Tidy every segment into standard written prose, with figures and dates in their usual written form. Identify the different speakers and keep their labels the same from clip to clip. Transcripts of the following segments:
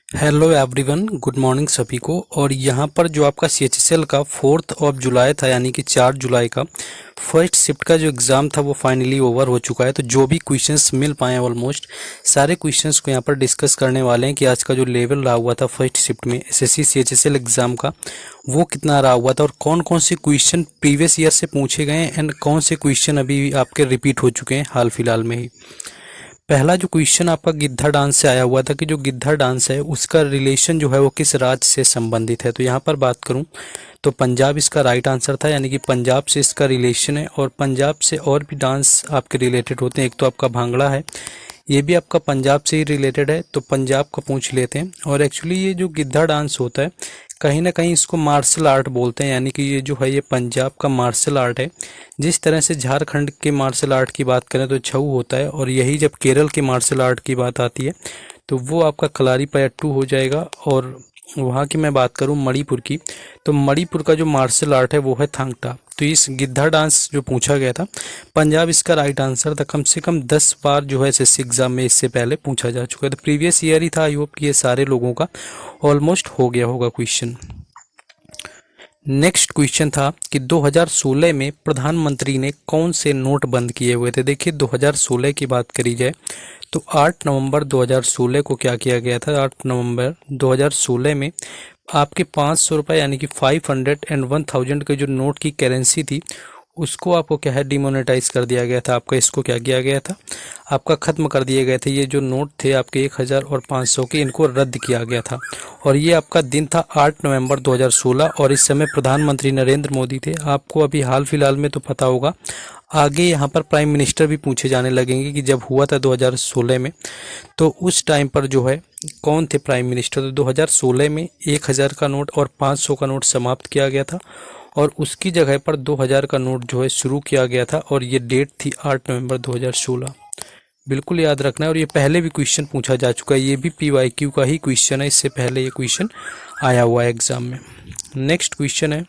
Speaker 1: Hello everyone, good morning सभी को। और यहाँ पर जो आपका CHSL का 4 जुलाई था, यानी कि 4 जुलाई का फर्स्ट शिफ्ट का जो एग्ज़ाम था वो फाइनली ओवर हो चुका है। तो जो भी क्वेश्चंस मिल पाए ऑलमोस्ट सारे क्वेश्चंस को यहाँ पर डिस्कस करने वाले हैं कि आज का जो लेवल रहा हुआ था फर्स्ट शिफ्ट में SSC CHSL एग्ज़ाम का वो कितना रहा हुआ था, और कौन कौन से क्वेश्चन प्रीवियस ईयर से पूछे गए हैं एंड कौन से क्वेश्चन अभी आपके रिपीट हो चुके हैं हाल फिलहाल में ही। पहला जो क्वेश्चन आपका गिद्धा डांस से आया हुआ था कि जो गिद्धा डांस है उसका रिलेशन जो है वो किस राज्य से संबंधित है। तो यहाँ पर बात करूँ तो पंजाब इसका राइट आंसर था, यानी कि पंजाब से इसका रिलेशन है। और पंजाब से और भी डांस आपके रिलेटेड होते हैं, एक तो आपका भांगड़ा है, ये भी आपका पंजाब से ही रिलेटेड है, तो पंजाब का पूछ लेते हैं। और एक्चुअली ये जो गिद्धा डांस होता है कहीं ना कहीं इसको मार्शल आर्ट बोलते हैं, यानी कि ये जो है ये पंजाब का मार्शल आर्ट है। जिस तरह से झारखंड के मार्शल आर्ट की बात करें तो छऊ होता है, और यही जब केरल के मार्शल आर्ट की बात आती है तो वो आपका कलारीपयट्टू हो जाएगा। और वहाँ की मैं बात करूँ मणिपुर की, तो मणिपुर का जो मार्शल आर्ट है वो है थांगटा। तो इस गिद्धा डांस जो पूछा गया था पंजाब इसका राइट आंसर था। कम से कम 10 बार जो है SSC एग्जाम में इससे पहले पूछा जा चुका है, तो प्रीवियस ईयर ही था। आई होप कि ये सारे लोगों का ऑलमोस्ट हो गया होगा क्वेश्चन। नेक्स्ट क्वेश्चन था कि 2016 में प्रधानमंत्री ने कौन से नोट बंद किए हुए थे। देखिए 2016 की बात करी जाए तो 8 नवंबर 2016 को क्या किया गया था। 8 नवंबर 2016 में आपके 500 रुपये यानी कि 500 एंड 1000 के जो नोट की करेंसी थी उसको आपको क्या है डिमोनेटाइज कर दिया गया था। आपका इसको क्या किया गया था, आपका ख़त्म कर दिए गए थे। ये जो नोट थे आपके 1000 और 500 के, इनको रद्द किया गया था। और ये आपका दिन था 8 नवंबर 2016, और इस समय प्रधानमंत्री नरेंद्र मोदी थे। आपको अभी हाल फिलहाल में तो पता होगा, आगे यहाँ पर प्राइम मिनिस्टर भी पूछे जाने लगेंगे कि जब हुआ था 2016 में तो उस टाइम पर जो है कौन थे प्राइम मिनिस्टर। तो 2016 में 1000 का नोट और 500 का नोट समाप्त किया गया था, और उसकी जगह पर 2000 का नोट जो है शुरू किया गया था, और ये डेट थी 8 नवंबर 2016। बिल्कुल याद रखना है। और ये पहले भी क्वेश्चन पूछा जा चुका है, ये भी PYQ का ही क्वेश्चन है, इससे पहले ये क्वेश्चन आया हुआ है एग्जाम में। नेक्स्ट क्वेश्चन है,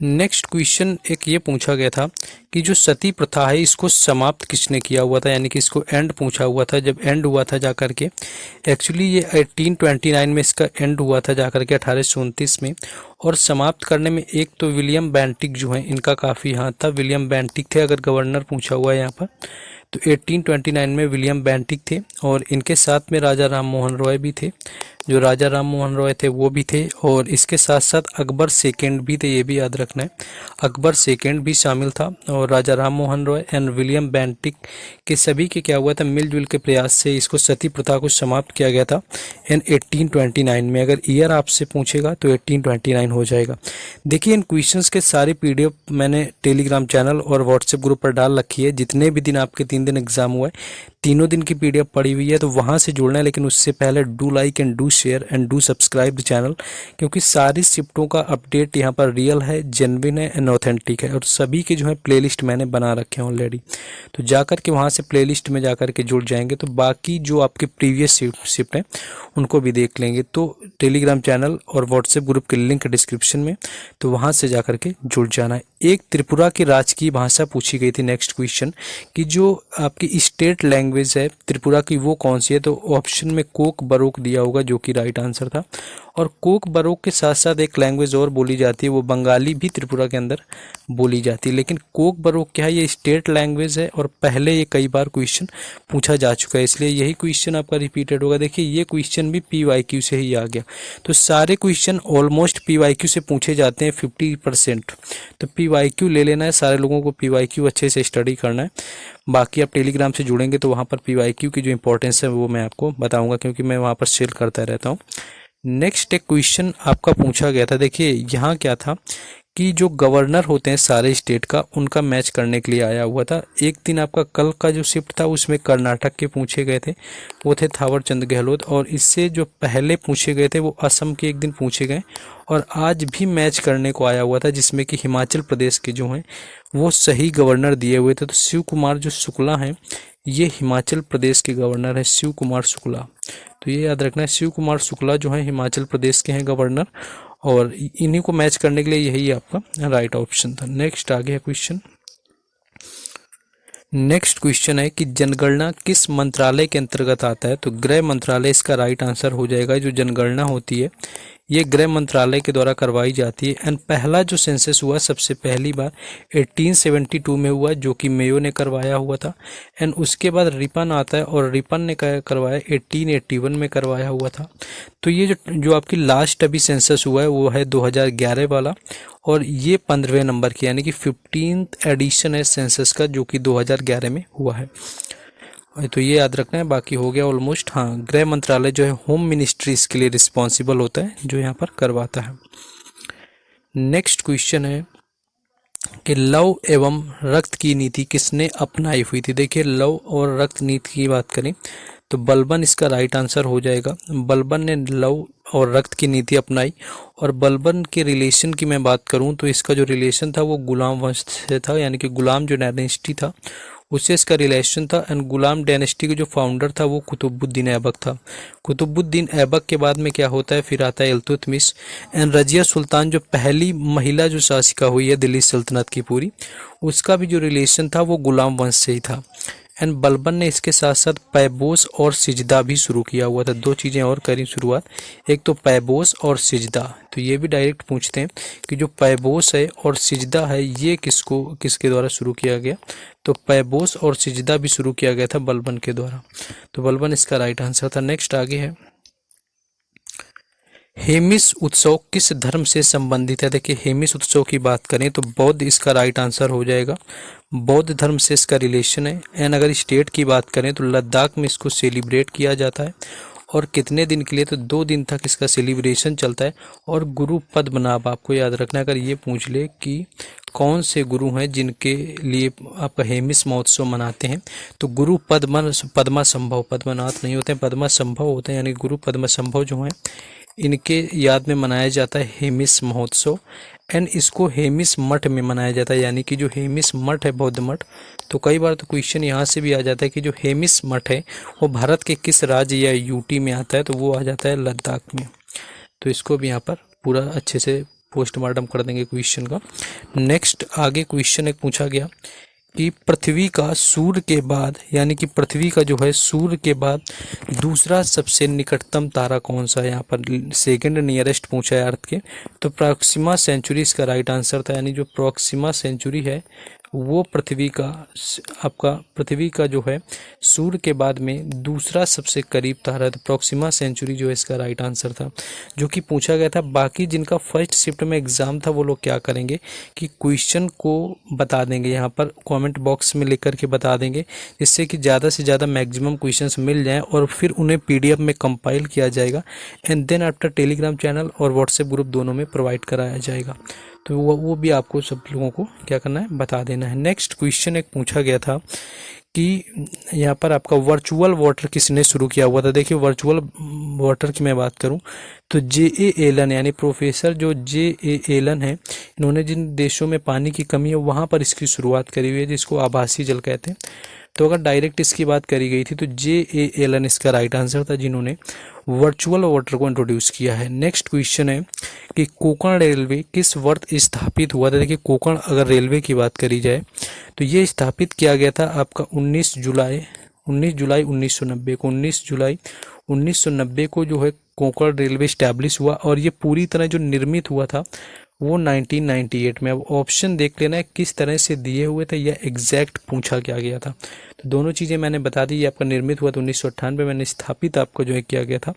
Speaker 1: नेक्स्ट क्वेश्चन एक ये पूछा गया था कि जो सती प्रथा है इसको समाप्त किसने किया हुआ था, यानी कि इसको एंड पूछा हुआ था। जब एंड हुआ था जाकर के, एक्चुअली ये 1829 में इसका एंड हुआ था जाकर के 1829 में। और समाप्त करने में एक तो विलियम बेंटिक जो है इनका काफ़ी हाथ था। विलियम बेंटिक थे, अगर गवर्नर पूछा हुआ है यहाँ पर तो 1829 में विलियम बेंटिक थे। और इनके साथ में राजा राम मोहन रॉय भी थे, जो राजा राम मोहन रॉय थे वो भी थे। और इसके साथ साथ अकबर सेकेंड भी थे, ये भी याद रखना है, अकबर सेकेंड भी शामिल था। और Raja Ram Mohan Roy and William Bentinck के सभी के क्या हुआ था, मिलजुल के प्रयास से इसको सती प्रथा को समाप्त किया गया था इन 1829 में। अगर ईयर आपसे पूछेगा तो 1829 हो जाएगा। देखिए इन क्वेश्चंस के सारे PDF मैंने टेलीग्राम चैनल और व्हाट्सएप ग्रुप पर डाल रखी है। जितने भी दिन आपके 3 दिन एग्जाम हुआ है तीनों दिन की PDF पड़ी हुई है, तो वहाँ से जुड़ना है। लेकिन उससे पहले do like and do share and do subscribe the channel, क्योंकि सारी शिफ्टों का अपडेट यहाँ पर रियल है, जेन्युइन है एंड ऑथेंटिक है। और सभी के जो है प्लेलिस्ट मैंने बना रखे हैं ऑलरेडी, तो जाकर के वहाँ से प्लेलिस्ट में जाकर के जुड़ जाएंगे तो बाकी जो आपके प्रीवियस शिफ्ट हैं उनको भी देख लेंगे। तो टेलीग्राम चैनल और व्हाट्सएप ग्रुप के लिंक डिस्क्रिप्शन में, तो वहाँ से जाकर के जुड़ जाना है। एक त्रिपुरा की राजकीय भाषा पूछी गई थी। नेक्स्ट क्वेश्चन कि जो आपकी स्टेट लैंग्वेज है त्रिपुरा की वो कौन सी है। तो ऑप्शन में कोक बरोक दिया होगा, जो कि राइट आंसर था। और कोक बरोक के साथ साथ एक लैंग्वेज और बोली जाती है, वो बंगाली भी त्रिपुरा के अंदर बोली जाती है। लेकिन कोक बरोक क्या है, ये स्टेट लैंग्वेज है और पहले ये कई बार क्वेश्चन पूछा जा चुका है, इसलिए यही क्वेश्चन आपका रिपीटेड होगा। देखिए ये क्वेश्चन भी PYQ से ही आ गया, तो सारे क्वेश्चन ऑलमोस्ट PYQ से पूछे जाते हैं 50%। तो PYQ ले लेना है, सारे लोगों को PYQ अच्छे से स्टडी करना है। बाकी आप टेलीग्राम से जुड़ेंगे तो वहाँ पर PYQ की जो इंपॉर्टेंस है वो मैं आपको बताऊंगा, क्योंकि मैं वहाँ पर शेयर करता रहता हूँ। नेक्स्ट एक क्वेश्चन आपका पूछा गया था। देखिए यहाँ क्या था कि जो गवर्नर होते हैं सारे स्टेट का, उनका मैच करने के लिए आया हुआ था। एक दिन आपका कल का जो शिफ्ट था उसमें कर्नाटक के पूछे गए थे, वो थे थावर चंद गहलोत। और इससे जो पहले पूछे गए थे वो असम के एक दिन पूछे गए, और आज भी मैच करने को आया हुआ था जिसमें कि हिमाचल प्रदेश के जो हैं वो सही गवर्नर दिए हुए थे। तो शिव कुमार जो शुक्ला हैं ये हिमाचल प्रदेश के गवर्नर है, शिव कुमार शुक्ला। तो ये याद रखना है, शिव कुमार शुक्ला जो है हिमाचल प्रदेश के हैं गवर्नर, और इन्हीं को मैच करने के लिए यही आपका राइट ऑप्शन था। नेक्स्ट आ गया क्वेश्चन नेक्स्ट क्वेश्चन है कि जनगणना किस मंत्रालय के अंतर्गत आता है? तो गृह मंत्रालय इसका राइट आंसर हो जाएगा। जो जनगणना होती है ये गृह मंत्रालय के द्वारा करवाई जाती है। एंड पहला जो सेंसस हुआ सबसे पहली बार 1872 में हुआ, जो कि मेयो ने करवाया हुआ था। एंड उसके बाद रिपन आता है और रिपन ने करवाया 1881 में करवाया हुआ था। तो ये जो आपकी लास्ट अभी सेंसस हुआ है वो है 2011 वाला, और ये 15वें नंबर की यानी कि 15th एडिशन है सेंसस का, जो कि 2011 में हुआ है। तो ये याद रखना है, बाकी हो गया ऑलमोस्ट। हाँ, गृह मंत्रालय जो है होम मिनिस्ट्री इसके लिए रिस्पॉन्सिबल होता है, जो यहाँ पर करवाता है। नेक्स्ट क्वेश्चन है कि लव एवं रक्त की नीति किसने अपनाई हुई थी? देखिए, लव और रक्त नीति की बात करें तो बलबन इसका राइट आंसर हो जाएगा। बलबन ने लव और रक्त की नीति अपनाई। और बलबन के रिलेशन की मैं बात करूं तो इसका जो रिलेशन था वो गुलाम वंश से था, यानी कि गुलाम जो डायनेस्टी था उससे इसका रिलेशन था। एंड गुलाम डायनेस्टी के जो फाउंडर था वो कुतुबुद्दीन ऐबक था। कुतुबुद्दीन ऐबक के बाद में क्या होता है, फिर आता है इल्तुतमिश। एंड रजिया सुल्तान जो पहली महिला जो शासिका हुई है दिल्ली सल्तनत की पूरी, उसका भी जो रिलेशन था वो गुलाम वंश से ही था। एंड बलबन ने इसके साथ साथ पैबोस और सिजदा भी शुरू किया हुआ था। दो चीज़ें और करी शुरुआत, एक तो पैबोस और सिजदा। तो ये भी डायरेक्ट पूछते हैं कि जो पैबोस है और सिजदा है ये किसके द्वारा शुरू किया गया? तो पैबोस और सिजदा भी शुरू किया गया था बलबन के द्वारा। तो बलबन इसका राइट आंसर था। नेक्स्ट आगे है, हेमिस उत्सव किस धर्म से संबंधित है? देखिए, हेमिस उत्सव की बात करें तो बौद्ध इसका राइट आंसर हो जाएगा। बौद्ध धर्म से इसका रिलेशन है। एंड अगर स्टेट की बात करें तो लद्दाख में इसको सेलिब्रेट किया जाता है। और कितने दिन के लिए? तो 2 दिन तक इसका सेलिब्रेशन चलता है। और गुरु पद्मनाभ आपको याद रखना, अगर ये पूछ ले कि कौन से गुरु हैं जिनके लिए आप हेमिस महोत्सव मनाते हैं, तो गुरु पद्मा संभव, पद्मनाथ नहीं होते हैं, पद्मा संभव होते हैं, यानी गुरु पद्मा संभव जो हैं इनके याद में मनाया जाता है हेमिस महोत्सव। एंड इसको हेमिस मठ में मनाया जाता है, यानी कि जो हेमिस मठ है बौद्ध मठ। तो कई बार तो क्वेश्चन यहाँ से भी आ जाता है कि जो हेमिस मठ है वो भारत के किस राज्य या यूटी में आता है? तो वो आ जाता है लद्दाख में। तो इसको भी यहाँ पर पूरा अच्छे से पोस्टमार्टम कर देंगे क्वेश्चन का। नेक्स्ट आगे क्वेश्चन एक पूछा गया कि पृथ्वी का सूर्य के बाद, यानी कि पृथ्वी का जो है सूर्य के बाद दूसरा सबसे निकटतम तारा कौन सा है? यहाँ पर सेकंड नियरेस्ट पूछा है अर्थ के, तो प्रॉक्सिमा सेंचुरी इसका राइट आंसर था। यानी जो प्रॉक्सिमा सेंचुरी है वो पृथ्वी का जो है सूर्य के बाद में दूसरा सबसे करीब तारा है। तो प्रॉक्सिमा सेंचुरी जो है इसका राइट आंसर था, जो कि पूछा गया था। बाकी जिनका फर्स्ट शिफ्ट में एग्जाम था वो लोग क्या करेंगे कि क्वेश्चन को बता देंगे, यहाँ पर कमेंट बॉक्स में लिख करके बता देंगे, जिससे कि ज़्यादा से ज़्यादा मैक्सिमम क्वेश्चंस मिल जाएं और फिर उन्हें PDF में कंपाइल किया जाएगा। And then after Telegram channel और व्हाट्सएप ग्रुप दोनों में प्रोवाइड कराया जाएगा। तो वो भी आपको सब लोगों को क्या करना है, बता देना है। नेक्स्ट क्वेश्चन एक पूछा गया था कि यहाँ पर आपका वर्चुअल वाटर किसने शुरू किया हुआ था? देखिए, वर्चुअल वाटर की मैं बात करूँ तो J.A. एलन, यानी प्रोफेसर जो J.A. एलन है, इन्होंने जिन देशों में पानी की कमी है वहाँ पर इसकी शुरुआत करी हुई है, जिसको आभासी जल कहते हैं। तो अगर डायरेक्ट इसकी बात करी गई थी तो J.A. एलन इसका राइट आंसर था, जिन्होंने वर्चुअल वाटर को इंट्रोड्यूस किया है। नेक्स्ट क्वेश्चन है कि कोंकण रेलवे किस वर्ष स्थापित हुआ था? देखिए, कोंकण अगर रेलवे की बात करी जाए तो ये स्थापित किया गया था आपका 19 जुलाई 1990 को। 19 जुलाई 1990 को जो है कोंकण रेलवे स्टैब्लिश हुआ, और ये पूरी तरह जो निर्मित हुआ था वो 1998 में। अब ऑप्शन देख लेना है किस तरह से दिए हुए थे या एग्जैक्ट पूछा क्या गया था। तो दोनों चीज़ें मैंने बता दी। ये आपका निर्मित हुआ था 1998 में, स्थापित आपको जो है किया गया था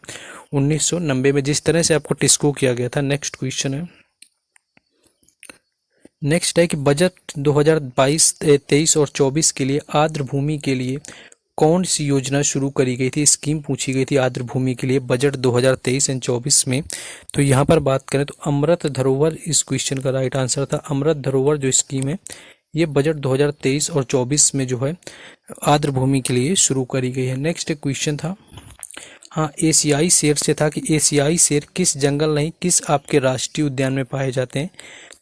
Speaker 1: 1990 में, जिस तरह से आपको टिस्को किया गया था। नेक्स्ट क्वेश्चन है, नेक्स्ट है कि बजट 2022-23 और 24 के लिए आर्द्र भूमि के लिए कौन सी योजना शुरू करी गई थी? स्कीम पूछी गई थी आर्द्र भूमि के लिए बजट 2023 एंड 24 में। तो यहाँ पर बात करें तो अमृत धरोहर इस क्वेश्चन का राइट आंसर था। अमृत धरोहर जो स्कीम है ये बजट 2023 और 24 में जो है आर्द्र भूमि के लिए शुरू करी गई है। नेक्स्ट एक क्वेश्चन था, हाँ, एशियाई शेर से था कि एशियाई शेर किस जंगल नहीं किस आपके राष्ट्रीय उद्यान में पाए जाते हैं?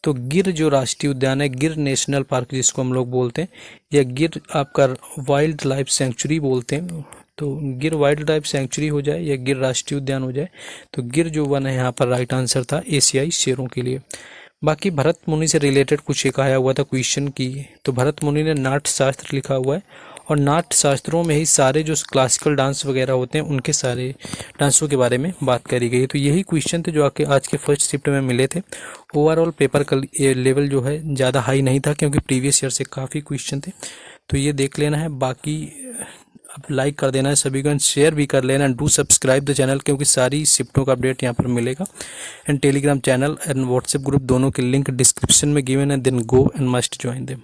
Speaker 1: तो गिर जो राष्ट्रीय उद्यान है, गिर नेशनल पार्क जिसको हम लोग बोलते हैं, या गिर आपका वाइल्ड लाइफ सेंचुरी बोलते हैं, तो गिर वाइल्ड लाइफ सेंचुरी हो जाए या गिर राष्ट्रीय उद्यान हो जाए, तो गिर जो वन है यहाँ पर राइट आंसर था एशियाई शेरों के लिए। बाकी भरत मुनि से रिलेटेड कुछ एक आया हुआ था क्वेश्चन की, तो भरत मुनि ने नाट्य शास्त्र लिखा हुआ है और नाट्य शास्त्रों में ही सारे जो क्लासिकल डांस वगैरह होते हैं उनके सारे डांसों के बारे में बात करी गई है। तो यही क्वेश्चन थे जो आके आज के फर्स्ट शिफ्ट में मिले थे। ओवरऑल पेपर का लेवल जो है ज़्यादा हाई नहीं था क्योंकि प्रीवियस ईयर से काफ़ी क्वेश्चन थे, तो ये देख लेना है। बाकी अब लाइक कर देना है सभी को, शेयर भी कर लेना, डू सब्सक्राइब द चैनल क्योंकि सारी शिफ्टों का अपडेट यहाँ पर मिलेगा। And Telegram channel and WhatsApp group दोनों के लिंक डिस्क्रिप्शन में गिवन है, then go and must join them.